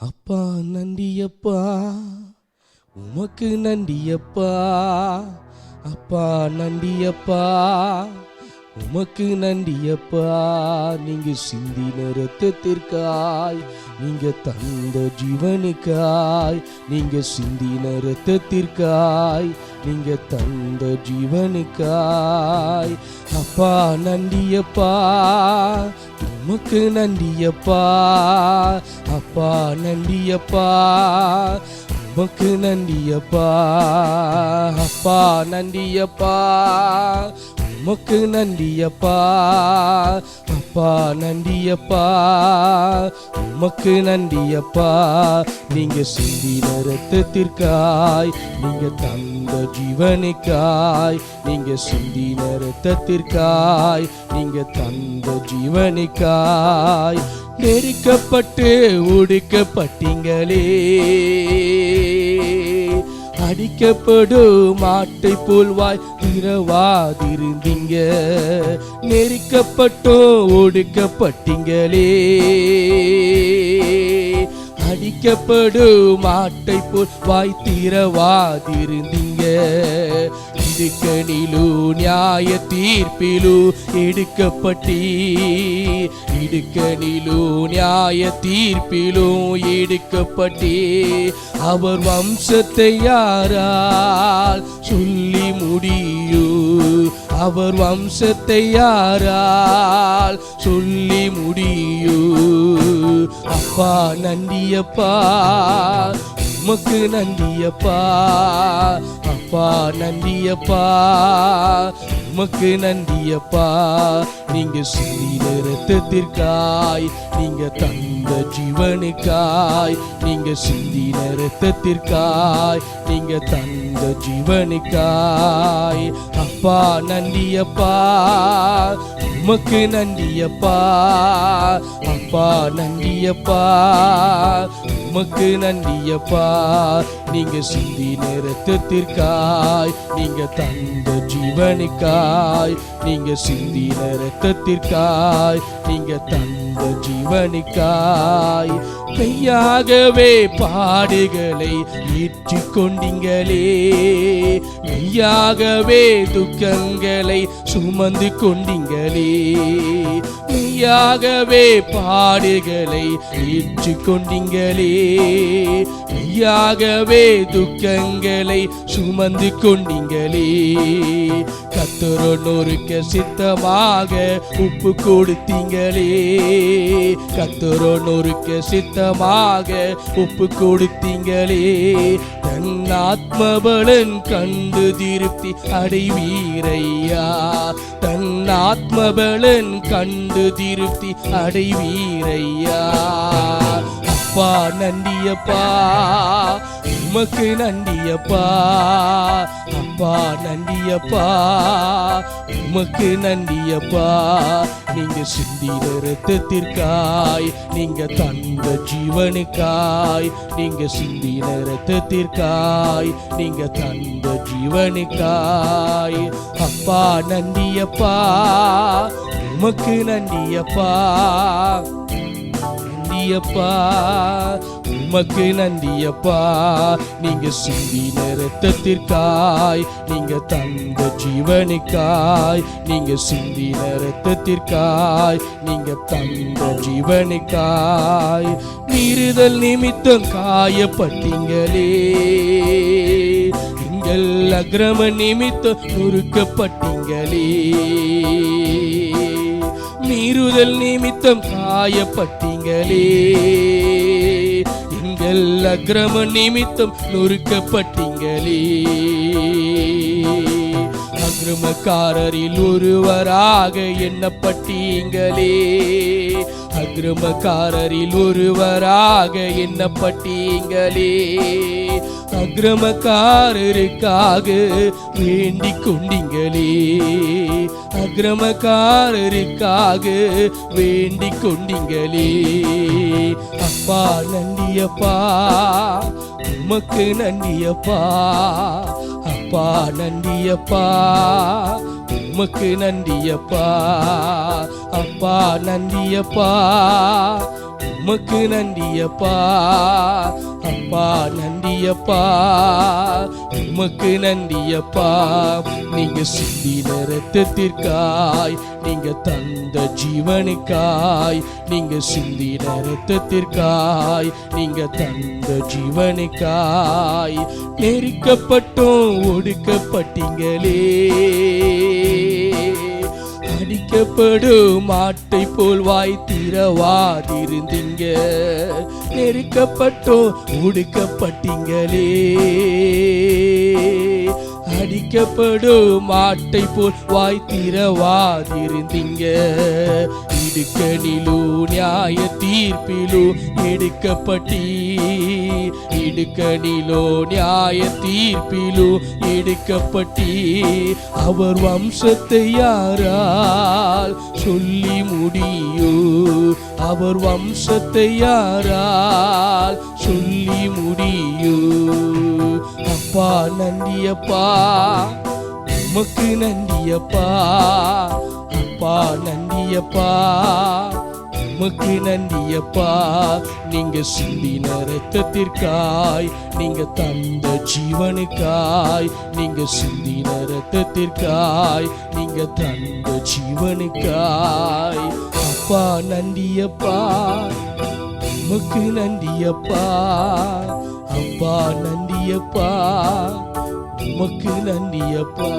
அப்பா நன்றியப்பா, உமக்கு நன்றியப்பா. அப்பா நன்றியப்பா, உமக்கு நன்றியப்பா. நீங்க சிந்தின இரத்தத்திற்காய், நீங்க தந்த ஜீவனுக்காய். நீங்க சிந்தின இரத்தத்திற்காய், நீங்க தந்த ஜீவனுக்காய். அப்பா நன்றியப்பா, உமக்கு நன்றியப்பா. அப்பா நன்றியப்பா, உமக்கு நன்றியப்பா. அப்பா நன்றியப்பா, உமக்கு நன்றியப்பா. அப்பா நன்றியப்பா, உமக்கு நன்றியப்பா. நீங்க சிந்தின இரத்தத்திற்காய், நீங்க தந்த ஜீவனுக்காய். நீங்க சிந்தின இரத்தத்திற்காய், நீங்க தந்த ஜீவனுக்காய். நெருக்கப்பட்டு ஒடுக்கப்பட்டீங்களே, அடிக்கப்படும் மாட்டை போல் வாய் திறவாதிருந்தீங்க. நெருக்கப்பட்டும் ஒடுக்கப்பட்டீங்களே, அடிக்கப்படும் மாட்டை போல் வாய் திறவாதிருந்தீங்க. இடுக்கணிலு நியாய தீர்ப்பிலு எடுக்கப்பட்டீ. இடுக்கணிலு நியாய தீர்ப்பிலும் எடுக்கப்பட்டீ. அவர் வம்சத்தை யாரால் சொல்லி முடியும்? அவர் வம்சத்தை யாரால் சொல்லி முடியும்? அப்பா நன்றியப்பா, உமக்கு நன்றியப்பா. அப்பா நன்றியப்பா, உமக்கு நன்றியப்பா. நீங்க சிந்தின இரத்தத்திற்காய், நீங்க தந்த ஜீவனுக்காய். நீங்க சிந்தின இரத்தத்திற்காய், நீங்க தந்த ஜீவனுக்காய். அப்பா நன்றியப்பா, உமக்கு நன்றியப்பா. அப்பா நன்றியப்பா, உமக்கு நன்றியப்பா. நீங்க சிந்தின இரத்தத்திற்காய், நீங்க தந்த ஜீவனுக்காய். நீங்க சிந்தின இரத்தத்திற்காய், நீங்க தந்த ஜீவனுக்காய். மெய்யாகவே பாடுகளை ஏற்றுக்கொண்டீங்களே, மெய்யாகவே துக்கங்களை சுமந்து கொண்டீங்களே. மெய்யாகவே பாடுகளை ஏற்றுக்கொண்டீங்களே, மெய்யாகவே துக்கங்களை சுமந்து கொண்டீங்களே. கர்த்தரோனுக்கு சித்தமாக உப்பு கொடுத்தீங்களே, கர்த்தரோனுக்கு சித்தமாக உப்பு கொடுத்தீங்களே. தன் ஆத்மபலன் கண்டு திருப்தி அடைவீரையா, தன் ஆத்மபலன் கண்டு திருப்தி அடைவீரையா. அப்பா நன்றியப்பா, உமக்கு நன்றியப்பா. அப்பா நன்றியப்பா, உமக்கு நன்றியப்பா. நீங்க சிந்தின இரத்தத்திற்காய், நீங்க தந்த ஜீவனுக்காய். நீங்க சிந்தின இரத்தத்திற்காய், நீங்க தந்த ஜீவனுக்காய். அப்பா நன்றியப்பா, உமக்கு நன்றியப்பா. நன்றியப்பா, உமக்கு நன்றியப்பா. நீங்க சிந்தின இரத்தத்திற்காய், நீங்க தந்த ஜீவனுக்காய். நீங்க சிந்தின இரத்தத்திற்காய், நீங்க தந்த ஜீவனுக்காய். மீறுதல் நிமித்தம் காயப்பட்டீங்களே, எங்கள் அக்கிரம நிமித்தம் நொறுக்கப்பட்டீங்களே. மீறுதல் நிமித்தம் காயப்பட்டீங்களே, எங்கள் அக்கிரம நிமித்தம் நொறுக்கப்பட்டீங்களே. அக்கிரமக்காரரில் ஒருவராக எண்ணப்பட்டீங்களே, அக்கிரமக்காரரில் ஒருவராக எண்ணப்பட்டீங்களே. அக்கிரமக்காரருக்காக வேண்டிக் கொண்டீங்களே, அக்கிரமக்காரருக்காக வேண்டிக் கொண்டீங்களே. அப்பா நன்றியப்பா, உமக்கு நன்றியப்பா. அப்பா நன்றியப்பா, உமக்கு நன்றியப்பா. அப்பா நன்றியப்பா, உமக்கு நன்றியப்பா. அப்பா நன்றியப்பா, உமக்கு நன்றியப்பா. நீங்க சிந்தின இரத்தத்திற்காய், நீங்க தந்த ஜீவனுக்காய், நீங்க சிந்தின இரத்தத்திற்காய், நீங்க தந்த ஜீவனுக்காய். நெருக்கப்பட்டும் ஒடுக்கப்பட்டீங்களே, அடிக்கப்படும் மாட்டை போல் வாய் திறவாதிருந்தீங்க. நெருக்கப்பட்டோ ஒடுக்கப்பட்டீங்களே, அடிக்கப்படும் மாட்டை போல் வாய் திறவாதிருந்தீங்க. இடுக்கணிலோ நியாய தீர்ப்பிலோ எடுக்கப்பட்டீ, இடுக்கணிலோ நியாய தீர்ப்பிலோ எடுக்கப்பட்டீ. அவர் வம்சத்தை யாரால் சொல்லி முடியோ, அவர் வம்சத்தை யாரால் சொல்லி முடியோ. அப்பா நன்றியப்பா, உமக்கு நன்றியப்பா. அப்பா நன்றியப்பா, உமக்கு நன்றியப்பா. நீங்க சிந்தின இரத்தத்திற்காய், நீங்க தந்த ஜீவனுக்காய், நீங்க சிந்தின இரத்தத்திற்காய், நீங்க தந்த ஜீவனுக்காய். அப்பா நன்றியப்பா, உமக்கு நன்றியப்பா. அப்பா நன்றியப்பா, உமக்கு நன்றியப்பா.